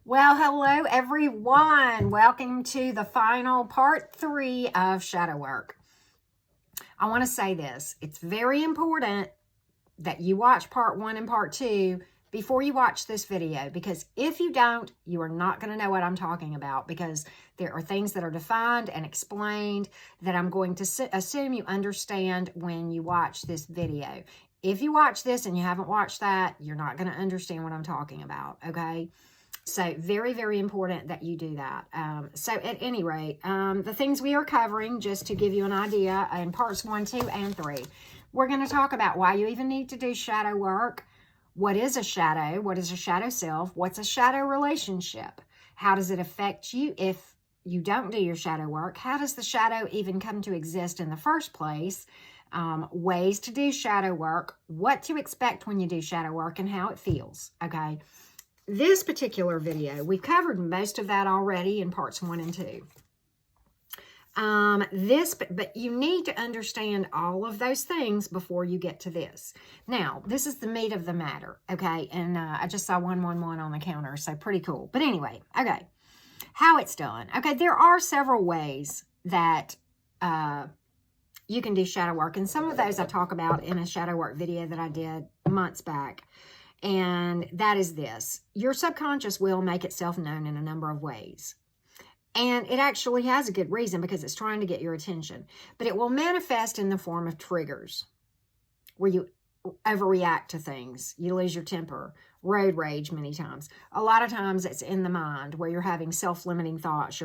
Well, hello everyone. Welcome to the final part 3 of shadow work. I want to say this. It's very important that you watch part 1 and part 2 before you watch this video, because if you don't, you are not going to know what I'm talking about, because there are things that are defined and explained that I'm going to assume you understand when you watch this video. If you watch this and you haven't watched that, you're not going to understand what I'm talking about, okay? So very, very important that you do that. So at any rate, the things we are covering, just to give you an idea, in parts 1, 2, and 3, we're going to talk about why you even need to do shadow work. What is a shadow? What is a shadow self? What's a shadow relationship? How does it affect you if you don't do your shadow work? How does the shadow even come to exist in the first place? Ways to do shadow work, what to expect when you do shadow work, and how it feels, okay? This particular video, we covered most of that already in parts 1 and 2. But you need to understand all of those things before you get to this. Now, this is the meat of the matter, okay? And I just saw 111 on the counter, so pretty cool. But anyway, okay, how it's done. Okay, there are several ways that you can do shadow work, and some of those I talk about in a shadow work video that I did months back. And that is this. Your subconscious will make itself known in a number of ways. And it actually has a good reason, because it's trying to get your attention. But it will manifest in the form of triggers, where you overreact to things. You lose your temper, road rage many times. A lot of times it's in the mind, where you're having self-limiting thoughts.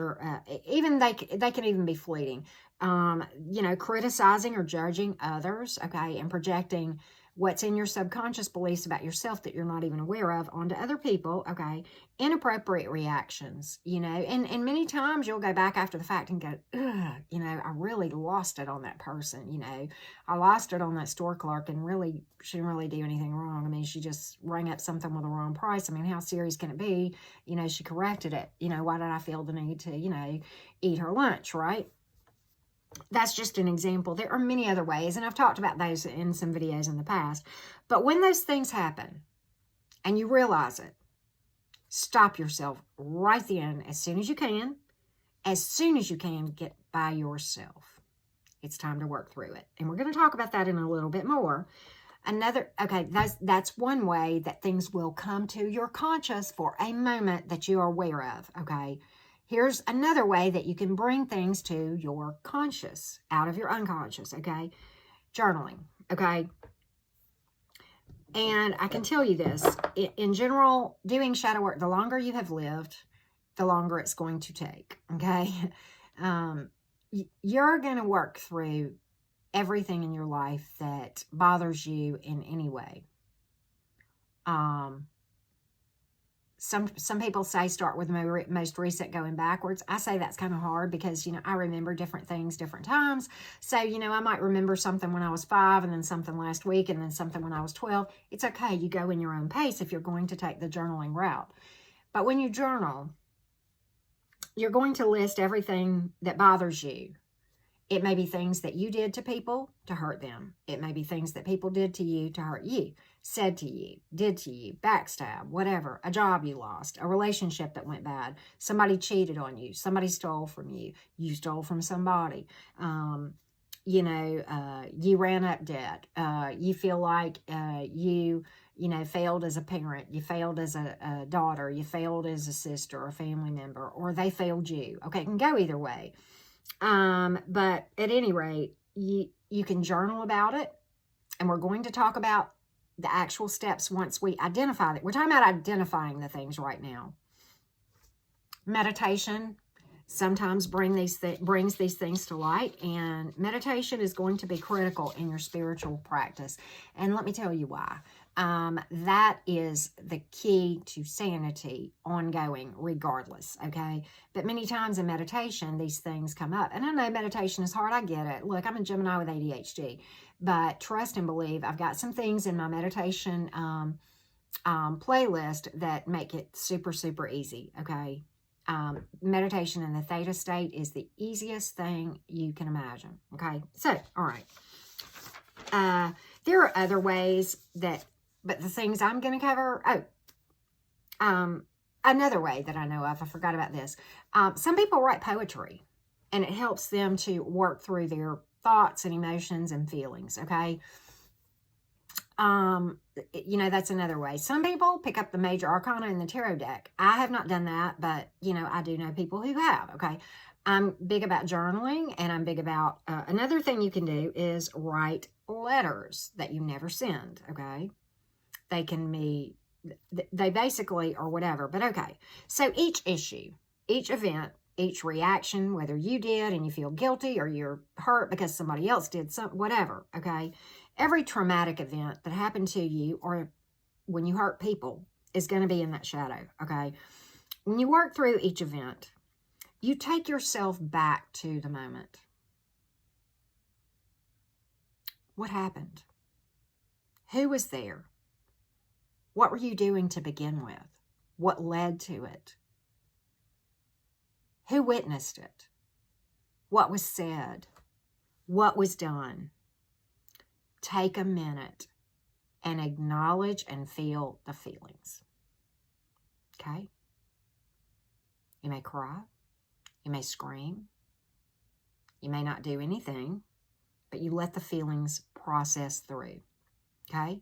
Even they can even be fleeting. Criticizing or judging others, okay, and projecting what's in your subconscious beliefs about yourself that you're not even aware of onto other people, okay? Inappropriate reactions, and many times you'll go back after the fact and go, ugh, I really lost it on that person, I lost it on that store clerk, and really, she didn't really do anything wrong. I mean, she just rang up something with the wrong price. I mean, how serious can it be? She corrected it. Why did I feel the need to, eat her lunch, right? That's just an example. There are many other ways, and I've talked about those in some videos in the past. But when those things happen and you realize it, stop yourself right then as soon as you can. As soon as you can, get by yourself. It's time to work through it. And we're going to talk about that in a little bit more. That's one way that things will come to your conscious for a moment that you are aware of, okay? Here's another way that you can bring things to your conscious, out of your unconscious, okay? Journaling, okay? And I can tell you this, in general, doing shadow work, the longer you have lived, the longer it's going to take, okay? You're going to work through everything in your life that bothers you in any way. Some people say start with the most recent going backwards. I say that's kind of hard because, I remember different things, different times. So, I might remember something when I was 5 and then something last week and then something when I was 12. It's okay. You go in your own pace if you're going to take the journaling route. But when you journal, you're going to list everything that bothers you. It may be things that you did to people to hurt them. It may be things that people did to you to hurt you, said to you, did to you, backstab, whatever, a job you lost, a relationship that went bad, somebody cheated on you, somebody stole from you, you stole from somebody, you ran up debt, you feel like you failed as a parent, you failed as a daughter, you failed as a sister or family member, or they failed you. Okay, it can go either way. But at any rate, you can journal about it, and we're going to talk about the actual steps once we identify it. We're talking about identifying the things right now. Meditation sometimes brings these things to light, and meditation is going to be critical in your spiritual practice. And let me tell you why. That is the key to sanity ongoing regardless, okay? But many times in meditation, these things come up. And I know meditation is hard. I get it. Look, I'm a Gemini with ADHD. But trust and believe, I've got some things in my meditation playlist that make it super, super easy, okay? Meditation in the theta state is the easiest thing you can imagine, okay? So, all right. There are other ways that, but the things I'm going to cover, another way that I know of, I forgot about this. Some people write poetry, and it helps them to work through their thoughts and emotions and feelings, okay? You know, that's another way. Some people pick up the major arcana in the tarot deck. I have not done that, but, you know, I do know people who have, okay? I'm big about journaling, and I'm big about, another thing you can do is write letters that you never send, okay? They can be, they basically are whatever, but okay. So each issue, each event, each reaction, whether you did and you feel guilty or you're hurt because somebody else did something, whatever, okay? Every traumatic event that happened to you or when you hurt people is going to be in that shadow, okay? When you work through each event, you take yourself back to the moment. What happened? Who was there? What were you doing to begin with? What led to it? Who witnessed it? What was said? What was done? Take a minute and acknowledge and feel the feelings. Okay? You may cry. You may scream. You may not do anything, but you let the feelings process through. Okay?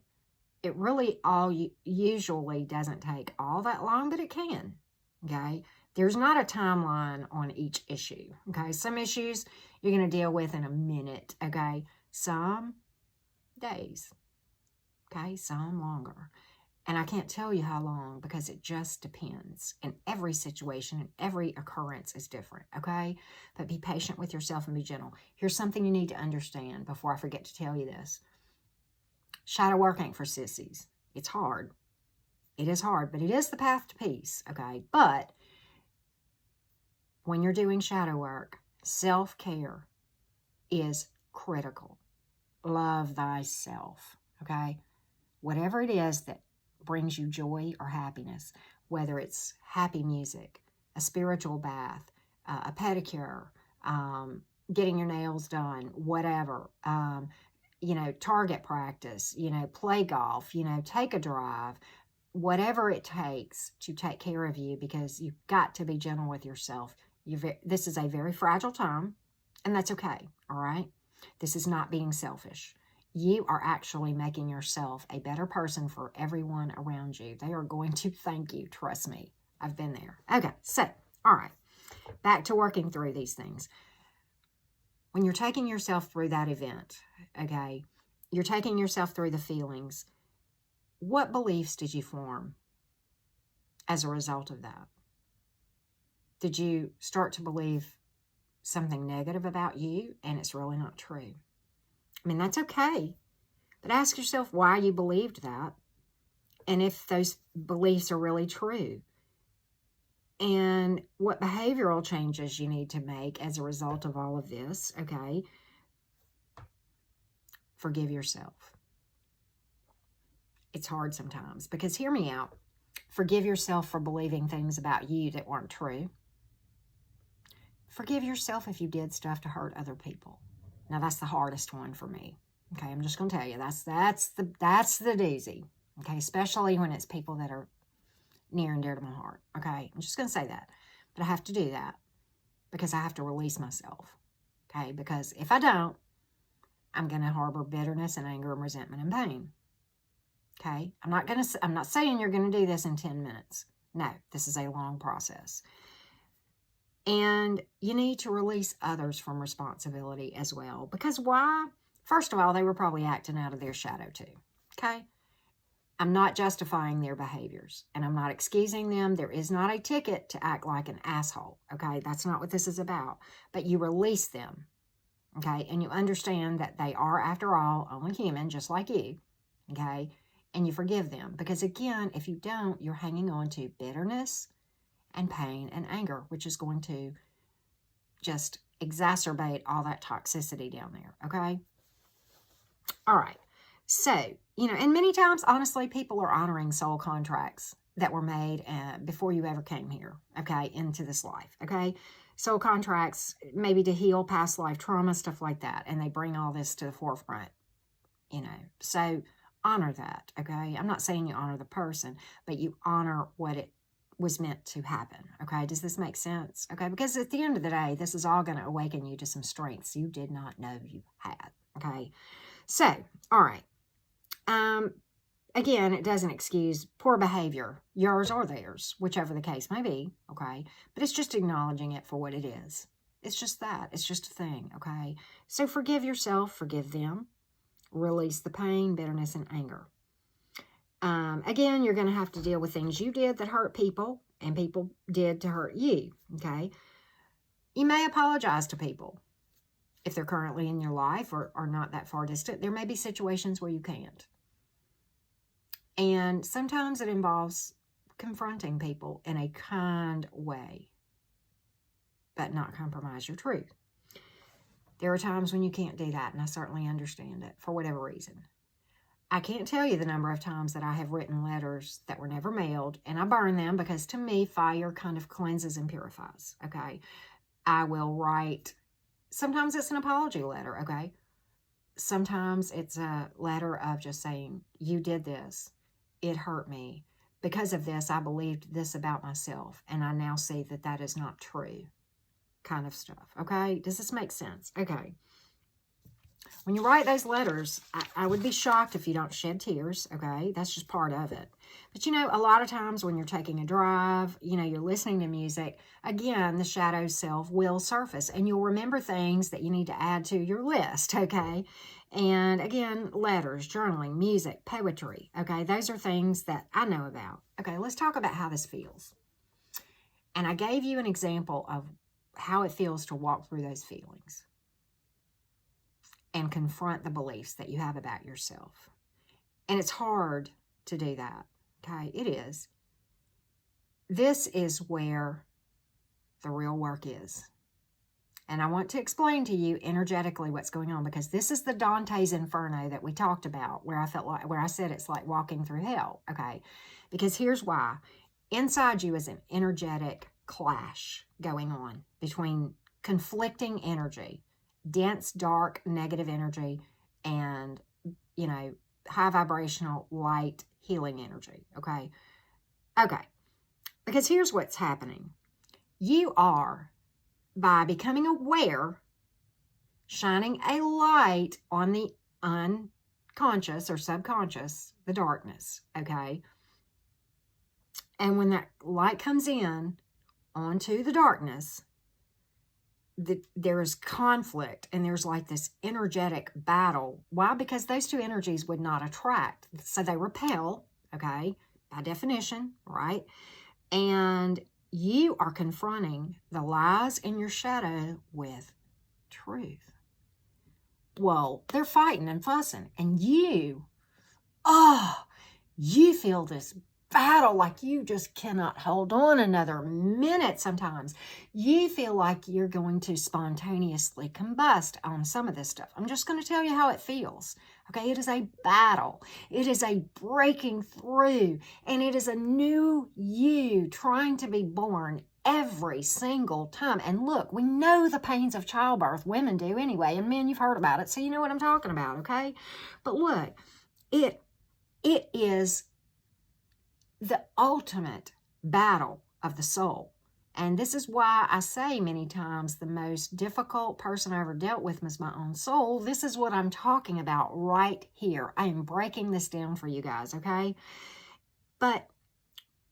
It really usually doesn't take all that long, but it can. Okay? There's not a timeline on each issue. Okay? Some issues you're going to deal with in a minute. Okay? Some days. Okay? Some longer. And I can't tell you how long because it just depends. And every situation and every occurrence is different, okay? But be patient with yourself and be gentle. Here's something you need to understand before I forget to tell you this. Shadow work ain't for sissies. It's hard. It is hard, but it is the path to peace, okay? But when you're doing shadow work, self-care is critical. Love thyself, okay? Whatever it is that brings you joy or happiness, whether it's happy music, a spiritual bath, a pedicure, getting your nails done, whatever, you know, target practice, you know, play golf, you know, take a drive, whatever it takes to take care of you, because you've got to be gentle with yourself. This is a very fragile time, and that's okay, all right? This is not being selfish. You are actually making yourself a better person for everyone around you. They are going to thank you. Trust me. I've been there. Okay, so, all right. Back to working through these things. When you're taking yourself through that event, okay, you're taking yourself through the feelings, what beliefs did you form as a result of that? Did you start to believe something negative about you and it's really not true? I mean, that's okay, but ask yourself why you believed that and if those beliefs are really true and what behavioral changes you need to make as a result of all of this, okay? Forgive yourself. It's hard sometimes because, hear me out, forgive yourself for believing things about you that weren't true. Forgive yourself if you did stuff to hurt other people. Now, that's the hardest one for me. Okay, I'm just going to tell you, that's the doozy. Okay, especially when it's people that are near and dear to my heart. Okay, I'm just going to say that. But I have to do that because I have to release myself. Okay, because if I don't, I'm going to harbor bitterness and anger and resentment and pain. Okay, I'm not saying you're going to do this in 10 minutes. No, this is a long process. And you need to release others from responsibility as well. Because why? First of all, they were probably acting out of their shadow too. Okay? I'm not justifying their behaviors. And I'm not excusing them. There is not a ticket to act like an asshole. Okay? That's not what this is about. But you release them. Okay? And you understand that they are, after all, only human, just like you. Okay? And you forgive them. Because again, if you don't, you're hanging on to bitterness and pain and anger, which is going to just exacerbate all that toxicity down there, okay? All right. So, you know, and many times, honestly, people are honoring soul contracts that were made before you ever came here, okay, into this life, okay? Soul contracts, maybe to heal past life trauma, stuff like that, and they bring all this to the forefront, you know. So honor that, okay? I'm not saying you honor the person, but you honor what it was meant to happen. Okay, does this make sense? Okay, because at the end of the day, this is all going to awaken you to some strengths you did not know you had. Okay, so, all right. Again, it doesn't excuse poor behavior, yours or theirs, whichever the case may be, okay? But it's just acknowledging it for what it is. It's just that. It's just a thing, okay? So forgive yourself, forgive them, release the pain, bitterness, and anger. Again, you're going to have to deal with things you did that hurt people, and people did to hurt you, okay? You may apologize to people if they're currently in your life or not that far distant. There may be situations where you can't. And sometimes it involves confronting people in a kind way, but not compromise your truth. There are times when you can't do that, and I certainly understand it for whatever reason. I can't tell you the number of times that I have written letters that were never mailed, and I burn them because to me, fire kind of cleanses and purifies, okay? I will write, sometimes it's an apology letter, okay? Sometimes it's a letter of just saying, you did this. It hurt me. Because of this, I believed this about myself, and I now see that that is not true, kind of stuff, okay? Does this make sense? Okay. When you write those letters, I would be shocked if you don't shed tears, okay? That's just part of it. But, you know, a lot of times when you're taking a drive, you know, you're listening to music, again, the shadow self will surface, and you'll remember things that you need to add to your list, okay? And, again, letters, journaling, music, poetry, okay? Those are things that I know about. Okay, let's talk about how this feels. And I gave you an example of how it feels to walk through those feelings and confront the beliefs that you have about yourself. And it's hard to do that, okay? It is. This is where the real work is. And I want to explain to you energetically what's going on, because this is the Dante's Inferno that we talked about, where I said it's like walking through hell, okay? Because here's why. Inside you is an energetic clash going on between conflicting energy, dense, dark, negative energy, and, you know, high vibrational, light, healing energy, okay? Okay, because here's what's happening. You are, by becoming aware, shining a light on the unconscious or subconscious, the darkness, okay? And when that light comes in onto the darkness, there's conflict, and there's like this energetic battle. Why? Because those two energies would not attract. So they repel, okay, by definition, right? And you are confronting the lies in your shadow with truth. Well, they're fighting and fussing, and you feel this battle like you just cannot hold on another minute sometimes. You feel like you're going to spontaneously combust on some of this stuff. I'm just going to tell you how it feels. Okay, it is a battle. It is a breaking through, and it is a new you trying to be born every single time. And look, we know the pains of childbirth. Women do anyway, and men, you've heard about it, so you know what I'm talking about, okay? But look, it is the ultimate battle of the soul. And this is why I say many times the most difficult person I ever dealt with was my own soul. This is what I'm talking about right here. I am breaking this down for you guys, okay? But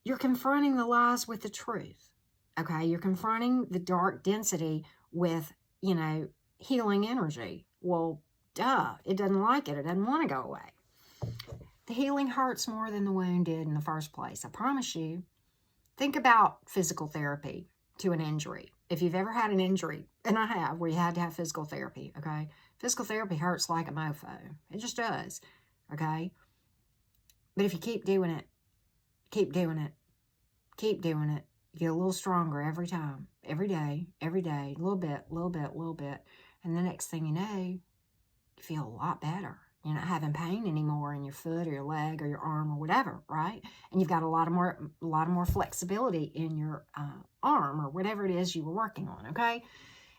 you're confronting the lies with the truth, okay? You're confronting the dark density with, you know, healing energy. Well, duh, it doesn't like it. It doesn't want to go away. The healing hurts more than the wound did in the first place. I promise you. Think about physical therapy to an injury. If you've ever had an injury, and I have, where you had to have physical therapy, okay? Physical therapy hurts like a mofo. It just does, okay? But if you keep doing it, keep doing it, keep doing it, you get a little stronger every time, every day, a little bit, little bit, little bit. And the next thing you know, you feel a lot better. You're not having pain anymore in your foot or your leg or your arm or whatever, right? And you've got a lot more flexibility in your arm or whatever it is you were working on, okay?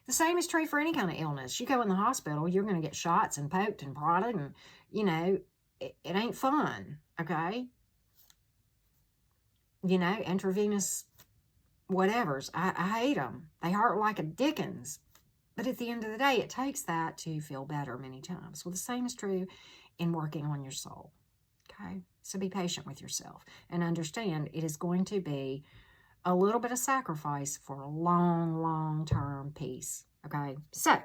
The same is true for any kind of illness. You go in the hospital, you're going to get shots and poked and prodded, and, you know, it ain't fun, okay? you know, intravenous whatevers. I hate them. They hurt like a dickens. But at the end of the day, it takes that to feel better many times. Well, the same is true in working on your soul. Okay? So be patient with yourself and understand it is going to be a little bit of sacrifice for a long, long-term peace. Okay? So,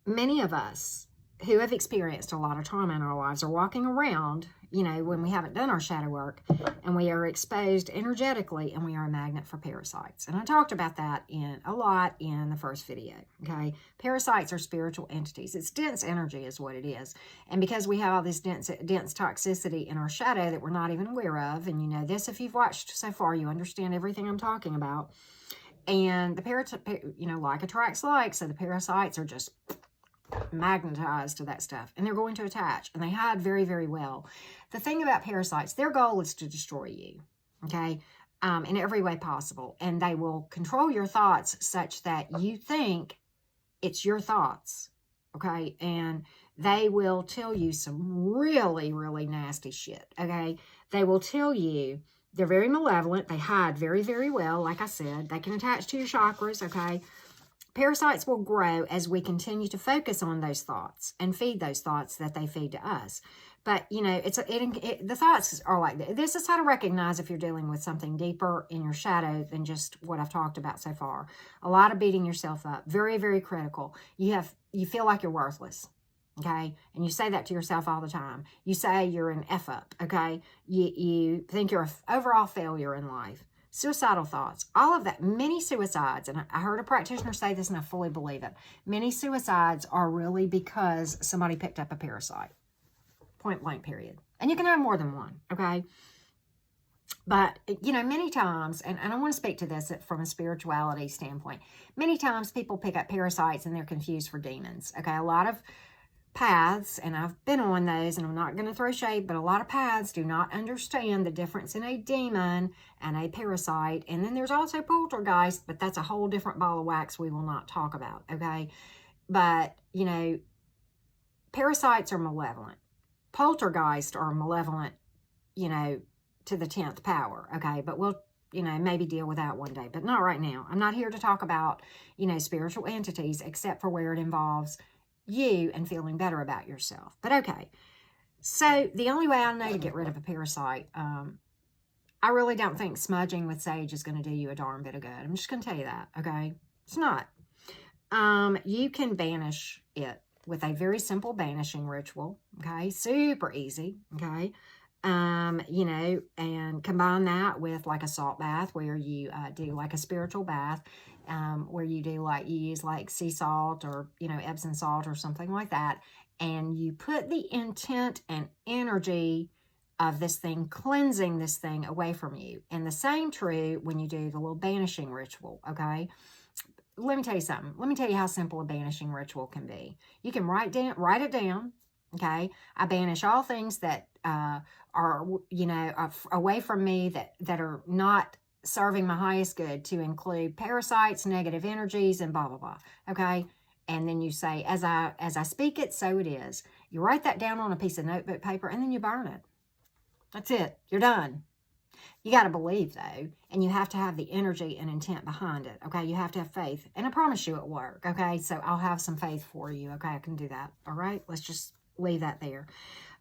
many of us who have experienced a lot of trauma in our lives are walking around, you know, when we haven't done our shadow work, and we are exposed energetically, and we are a magnet for parasites. And I talked about that a lot in the first video, okay? Parasites are spiritual entities. It's dense energy is what it is. And because we have all this dense toxicity in our shadow that we're not even aware of, and you know this, if you've watched so far, you understand everything I'm talking about. And the you know, like attracts like, so the parasites are just magnetized to that stuff, and they're going to attach, and they hide very, very well. The thing about parasites, their goal is to destroy you, okay, in every way possible, and they will control your thoughts such that you think it's your thoughts, okay, and they will tell you some really, really nasty shit, okay. They will tell you, they're very malevolent, they hide very, very well, like I said, they can attach to your chakras, okay. Parasites will grow as we continue to focus on those thoughts and feed those thoughts that they feed to us. But, you know, the thoughts are like this. This is how to recognize if you're dealing with something deeper in your shadow than just what I've talked about so far. A lot of beating yourself up. Very, very critical. You feel like you're worthless, okay? And you say that to yourself all the time. You say you're an F up, okay? You think you're an overall failure in life. Suicidal thoughts, all of that, many suicides, and I heard a practitioner say this and I fully believe it. Many suicides are really because somebody picked up a parasite. Point blank, period. And you can have more than one, okay? But, you know, many times, and I want to speak to this from a spirituality standpoint, many times people pick up parasites and they're confused for demons, okay? A lot of paths, and I've been on those, and I'm not going to throw shade, but a lot of paths do not understand the difference in a demon and a parasite. And then there's also poltergeist, but that's a whole different ball of wax we will not talk about, okay? But, you know, parasites are malevolent. Poltergeist are malevolent, you know, to the 10th power, okay? But we'll, you know, maybe deal with that one day, but not right now. I'm not here to talk about, you know, spiritual entities, except for where it involves you and feeling better about yourself. But okay, so the only way I know to get rid of a parasite, I really don't think smudging with sage is going to do you a darn bit of good. I'm just going to tell you that, okay? It's not. You can banish it with a very simple banishing ritual, okay? Super easy, okay? You know, and combine that with like a salt bath where you do like a spiritual bath, where you do like, you use like sea salt or, you know, Epsom salt or something like that. And you put the intent and energy of this thing, cleansing this thing away from you. And the same true when you do the little banishing ritual, okay? Let me tell you something. Let me tell you how simple a banishing ritual can be. You can write it down, okay? I banish all things that are, you know, away from me that are not serving my highest good, to include parasites, negative energies, and blah, blah, blah, okay? And then you say, as I speak it, so it is. You write that down on a piece of notebook paper, and then you burn it. That's it. You're done. You got to believe, though, and you have to have the energy and intent behind it, okay? You have to have faith, and I promise you it'll work, okay? So I'll have some faith for you, okay? I can do that, all right? Let's just leave that there.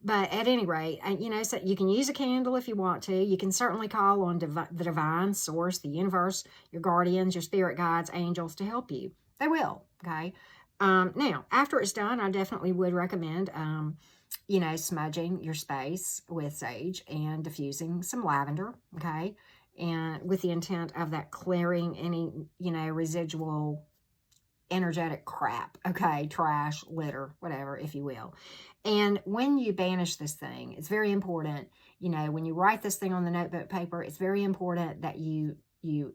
But at any rate, you know, so you can use a candle if you want to. You can certainly call on the divine source, the universe, your guardians, your spirit guides, angels to help you. They will, okay? Now, after it's done, I definitely would recommend, you know, smudging your space with sage and diffusing some lavender, okay? And with the intent of that clearing any, you know, residual energetic crap, okay? Trash, litter, whatever, if you will. And when you banish this thing, it's very important, you know, when you write this thing on the notebook paper, it's very important that you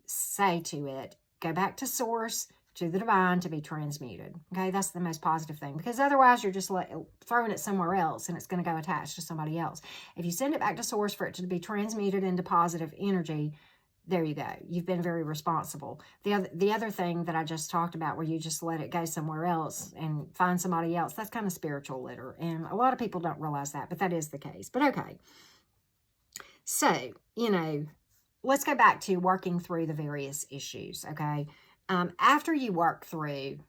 say to it, go back to source, to the divine, to be transmuted. Okay, that's the most positive thing, because otherwise you're just throwing it somewhere else and it's going to go attached to somebody else. If you send it back to source for it to be transmuted into positive energy, there you go. You've been very responsible. The other thing that I just talked about, where you just let it go somewhere else and find somebody else, that's kind of spiritual litter. And a lot of people don't realize that, but that is the case. But okay. So, let's go back to working through the various issues, okay? After you work through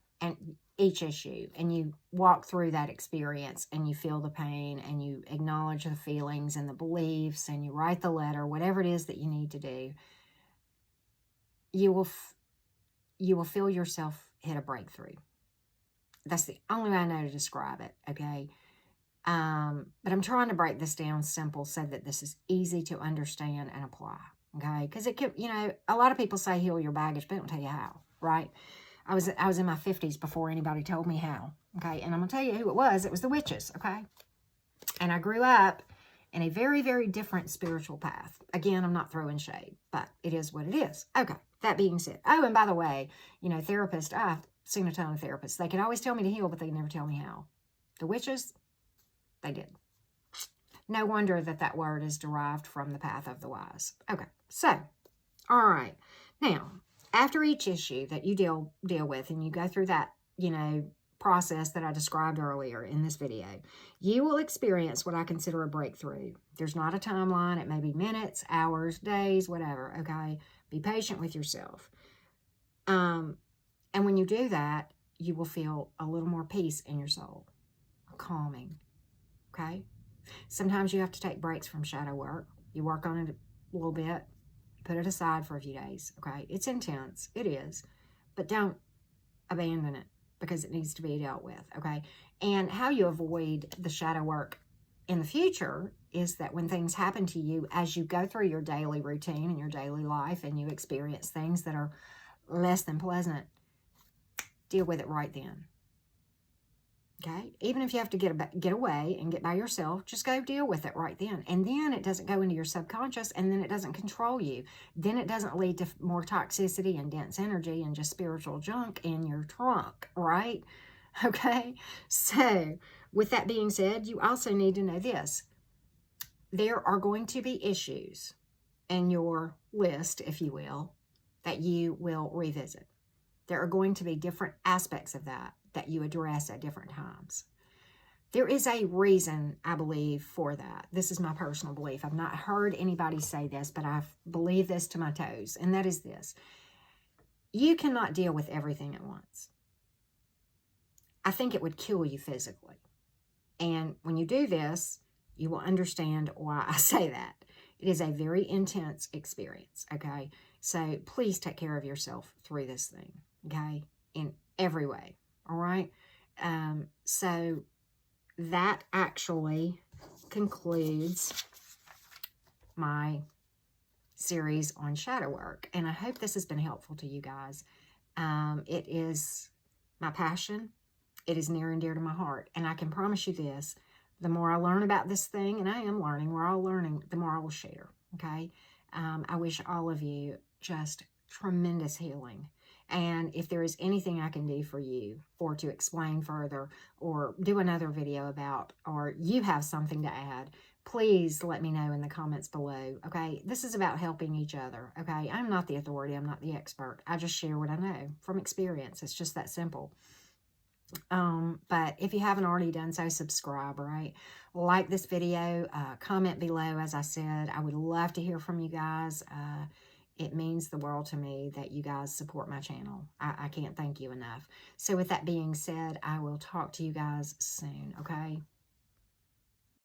each issue and you walk through that experience and you feel the pain and you acknowledge the feelings and the beliefs and you write the letter, whatever it is that you need to do, you will feel yourself hit a breakthrough. That's the only way I know to describe it, okay? But I'm trying to break this down simple so that this is easy to understand and apply, okay? Because it can, a lot of people say heal your baggage, but they don't tell you how, right? I was in my 50s before anybody told me how, okay? And I'm going to tell you who it was. It was the witches, okay? And I grew up in a very, very different spiritual path. Again, I'm not throwing shade, but it is what it is. Okay, that being said. Oh, and by the way, therapists, I've seen a ton of therapists. They could always tell me to heal, but they never tell me how. The witches, they did. No wonder that word is derived from the path of the wise. Okay, so, all right. Now, after each issue that you deal with and you go through that, process that I described earlier in this video, you will experience what I consider a breakthrough. There's not a timeline. It may be minutes, hours, days, whatever, okay? Be patient with yourself. And when you do that, you will feel a little more peace in your soul, calming, okay? Sometimes you have to take breaks from shadow work. You work on it a little bit, put it aside for a few days, okay? It's intense. It is. But don't abandon it because it needs to be dealt with, okay? And how you avoid the shadow work in the future is that when things happen to you, as you go through your daily routine and your daily life and you experience things that are less than pleasant, deal with it right then. Okay, even if you have to get away and get by yourself, just go deal with it right then. And then it doesn't go into your subconscious, and then it doesn't control you. Then it doesn't lead to more toxicity and dense energy and just spiritual junk in your trunk, right? Okay, so with that being said, you also need to know this. There are going to be issues in your list, if you will, that you will revisit. There are going to be different aspects of that you address at different times. There is a reason, I believe, for that. This is my personal belief. I've not heard anybody say this, but I believe this to my toes, and that is this. You cannot deal with everything at once. I think it would kill you physically. And when you do this, you will understand why I say that. It is a very intense experience, okay? So please take care of yourself through this thing, okay? In every way. All right, so that actually concludes my series on shadow work, and I hope this has been helpful to you guys. It is my passion. It is near and dear to my heart, and I can promise you this, the more I learn about this thing, and I am learning, we're all learning, the more I will share, okay? I wish all of you just tremendous healing. And if there is anything I can do for you or to explain further or do another video about, or you have something to add, please let me know in the comments below, okay? This is about helping each other, okay? I'm not the authority. I'm not the expert. I just share what I know from experience. It's just that simple. But if you haven't already done so, subscribe, right? Like this video, comment below. As I said, I would love to hear from you guys. It means the world to me that you guys support my channel. I can't thank you enough. So with that being said, I will talk to you guys soon, okay?